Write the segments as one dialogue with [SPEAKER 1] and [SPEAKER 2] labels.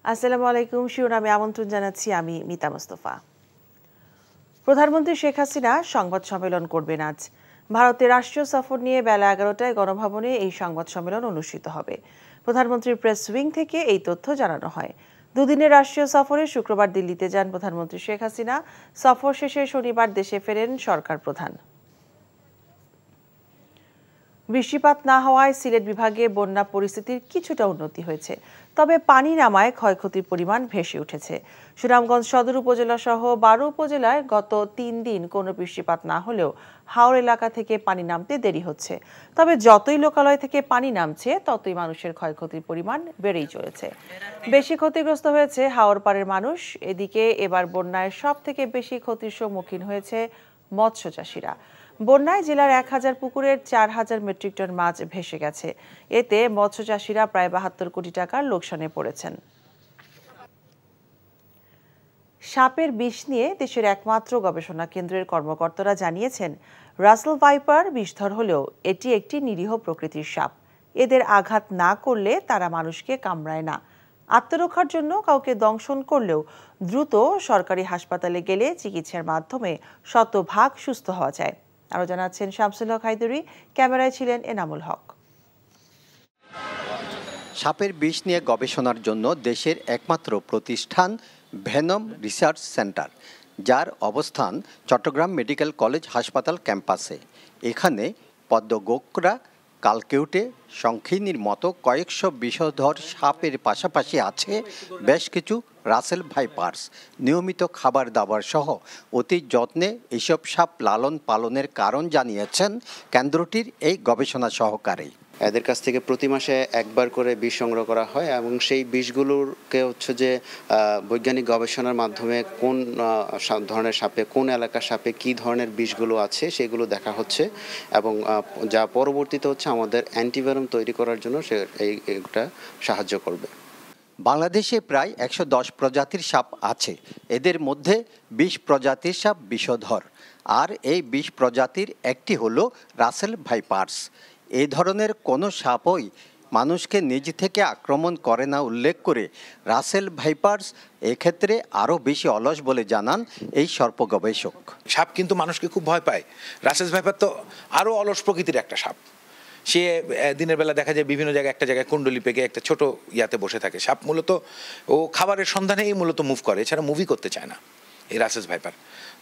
[SPEAKER 1] আসসালামু আলাইকুম। শিরোনামে আমন্ত্রণ জানাচ্ছি আমি মিতা মোস্তফা। প্রধানমন্ত্রী শেখ হাসিনা সংবাদ সম্মেলন করবেন আজ। ভারতের রাষ্ট্রীয় সফর নিয়ে বেলা 11টায় গণভবনে এই সংবাদ সম্মেলন অনুষ্ঠিত হবে। প্রধানমন্ত্রীর প্রেস উইং থেকে এই তথ্য জানানো হয়। দুদিনের রাষ্ট্রীয় সফরে শুক্রবার দিল্লিতে যান প্রধানমন্ত্রী শেখ হাসিনা। সফর শেষে শনিবার দেশে ফেরেন সরকার প্রধান। বৃষ্টিপাত না হওয়ায় সিলেট বিভাগে বন্যা পরিস্থিতির কিছুটা উন্নতি হয়েছে, তবে পানি নামায় ক্ষয়ক্ষতির পরিমাণ ভেসে উঠেছে। সুনামগঞ্জ সদর উপজেলা সহ 12 উপজেলায় গত 3 দিন কোনো বৃষ্টিপাত না হলেও হাওর এলাকা থেকে পানি নামতে দেরি হচ্ছে। তবে যতই লোকালয় থেকে পানি নামছে ততই মানুষের ক্ষয়ক্ষতির পরিমাণ বেড়েই চলেছে। বেশি ক্ষতিগ্রস্ত হয়েছে হাওর পাড়ের মানুষ। এদিকে এবার বন্যায় সব থেকে বেশি ক্ষতির সম্মুখীন হয়েছে মৎস্য চাষিরা। বন্যায় জেলার 1000 পুকুরের 4000 মেট্রিক টন মাছ ভেসে গেছে। এতে মৎস্য চাষিরা প্রায় 72 কোটি টাকার লোকসানে পড়েছেন। সাপের বিষ নিয়ে দেশের একমাত্র গবেষণা কেন্দ্রের কর্মকর্তারা জানিয়েছেন, রাসেল ভাইপার বিষধর হলেও এটি একটি নিরীহ প্রকৃতির সাপ। এদের আঘাত না করলে তারা মানুষকে কামড়ায় না। আত্মরক্ষার জন্য কাউকে দংশন করলেও দ্রুত সরকারি হাসপাতালে গেলে চিকিৎসার মাধ্যমে শতভাগ সুস্থ হওয়া যায়। আরও জানাচ্ছেন শামসুল হক হায়দরি, ক্যামেরায় ছিলেন এনামুল হক।
[SPEAKER 2] সাপের বিষ নিয়ে গবেষণার জন্য দেশের একমাত্র প্রতিষ্ঠান ভেনম রিসার্চ সেন্টার, যার অবস্থান চট্টগ্রাম মেডিকেল কলেজ হাসপাতাল ক্যাম্পাসে। এখানে পদ্মগোকরা, কালকেউটে, শঙ্খিনীর মতো কয়েকশো বিষধর সাপের পাশাপাশি আছে বেশ কিছু রাসেল ভাইপার্স। নিয়মিত খাবার দাবার সহ অতি যত্নে এসব সাপ লালন পালনের কারণ জানিয়েছেন কেন্দ্রটির এই গবেষণা সহকারী।
[SPEAKER 3] এদের কাছ থেকে প্রতি মাসে একবার করে বিষ সংগ্রহ করা হয় এবং সেই বিষগুলোকে হচ্ছে যে বৈজ্ঞানিক গবেষণার মাধ্যমে কোন ধরনের সাপে, কোন এলাকার সাপে কী ধরনের বিষগুলো আছে সেগুলো দেখা হচ্ছে এবং যা পরবর্তীতে হচ্ছে আমাদের অ্যান্টিভেনম তৈরি করার জন্য এইটা সাহায্য করবে।
[SPEAKER 2] বাংলাদেশে প্রায় 110 প্রজাতির সাপ আছে। এদের মধ্যে 20 প্রজাতির সাপ বিষধর, আর এই 20 প্রজাতির একটি হলো রাসেল ভাইপার্স। এই ধরনের কোনো সাপই মানুষকে নিজ থেকে আক্রমণ করে না উল্লেখ করে রাসেল ভাইপার্স এক্ষেত্রে আরও বেশি অলস বলে জানান এই সর্প গবেষক।
[SPEAKER 4] সাপ কিন্তু মানুষকে খুব ভয় পায়। রাসেল ভাইপার তো আরও অলস প্রকৃতির একটা সাপ। সে দিনের বেলা দেখা যায় বিভিন্ন জায়গায় একটা জায়গায় কুণ্ডলি পেকে একটা ছোট ইয়াতে বসে থাকে। সাপ মূলত ও খাবারের সন্ধানেই মূলত মুভ করে, এছাড়া মুভি করতে চায় না এই রাসেল ভাইপার।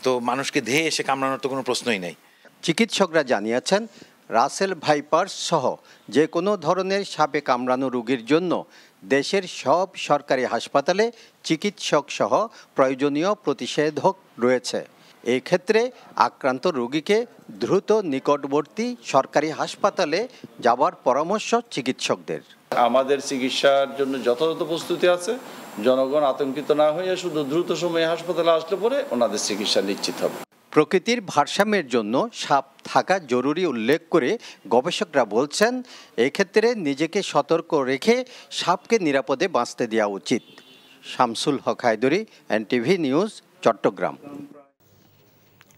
[SPEAKER 4] তো মানুষকে ধেয়ে এসে কামড়ানোর তো কোনো প্রশ্নই নেই।
[SPEAKER 2] চিকিৎসকরা জানিয়েছেন, রাসেল ভাইপার্স সহ যে কোনো ধরনের সাপে কামড়ানো রোগীর জন্য দেশের সব সরকারি হাসপাতালে চিকিৎসক সহ প্রয়োজনীয় প্রতিষেধক রয়েছে। এই ক্ষেত্রে আক্রান্ত রোগীকে দ্রুত নিকটবর্তী সরকারি হাসপাতালে যাওয়ার পরামর্শ চিকিৎসকদের।
[SPEAKER 5] আমাদের চিকিৎসার জন্য যথাযথ প্রস্তুতি আছে। জনগণ আতঙ্কিত না হয়ে শুধু দ্রুত সময়ে হাসপাতালে আসলে পরে ওনাদের চিকিৎসা নিশ্চিত হবে।
[SPEAKER 2] প্রকৃতির ভারসাম্যের জন্য সাপ থাকা জরুরি উল্লেখ করে গবেষকরা বলছেন, এক্ষেত্রে নিজেকে সতর্ক রেখে সাপকে নিরাপদে বাঁচতে দেওয়া উচিত। শামসুল হক হায়দরি, এনটিভি নিউজ, চট্টগ্রাম।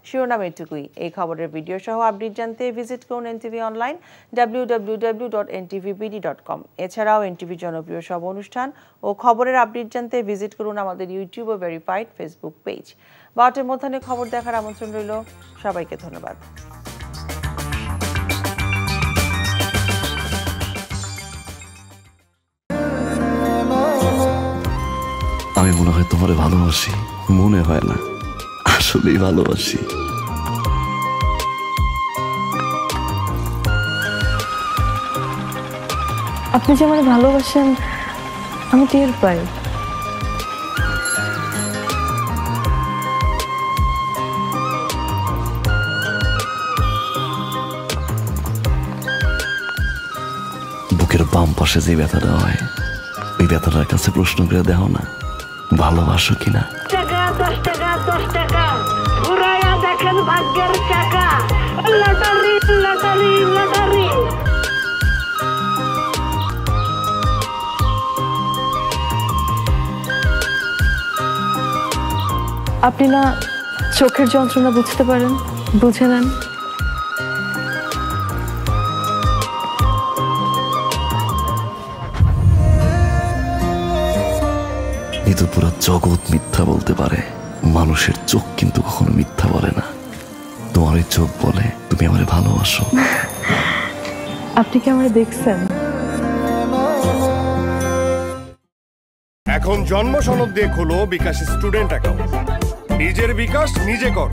[SPEAKER 1] শিরোনাম এটুকুই। এই খবরের ভিডিও সহ আপডেট জানতে ভিজিট করুন এনটিভি অনলাইন www.ntvbd.com। এছাড়াও এনটিভি জনপ্রিয় সব অনুষ্ঠান ও খবরের আপডেট জানতে ভিজিট করুন আমাদের ইউটিউব ও ভেরিফাইড ফেসবুক পেজ। 12টার মধ্যাহ্নে খবর দেখার আমন্ত্রণ রইল। সবাইকে ধন্যবাদ।
[SPEAKER 6] আমি মনে হয় তোমারে ভালোবাসি, মনে হয় না, আসলেই ভালোবাসি।
[SPEAKER 7] আপনি যে আমাকে ভালোবাসেন আমি টের পাই।
[SPEAKER 6] বুকের বাম পাশে যে ব্যথাটা হয়, ওই ব্যথাটার কাছে প্রশ্ন করে দেখো না, ভালোবাসো কিনা।
[SPEAKER 7] আপনি না চোখের যন্ত্রণা বুঝতে পারেন, বুঝে নেন।
[SPEAKER 6] তো পুরো জগৎ মিথ্যা বলতে পারে, মানুষের চোখ কিন্তু কখনো মিথ্যা বলে না। তোমার ওই চোখ বলে তুমি আমারে ভালোবাসো।
[SPEAKER 7] আপনি কি আমারে দেখছেন?
[SPEAKER 8] এখন জন্ম সনদ দিয়ে খোলো বিকাশ স্টুডেন্ট অ্যাকাউন্ট। নিজের বিকাশ নিজে কর।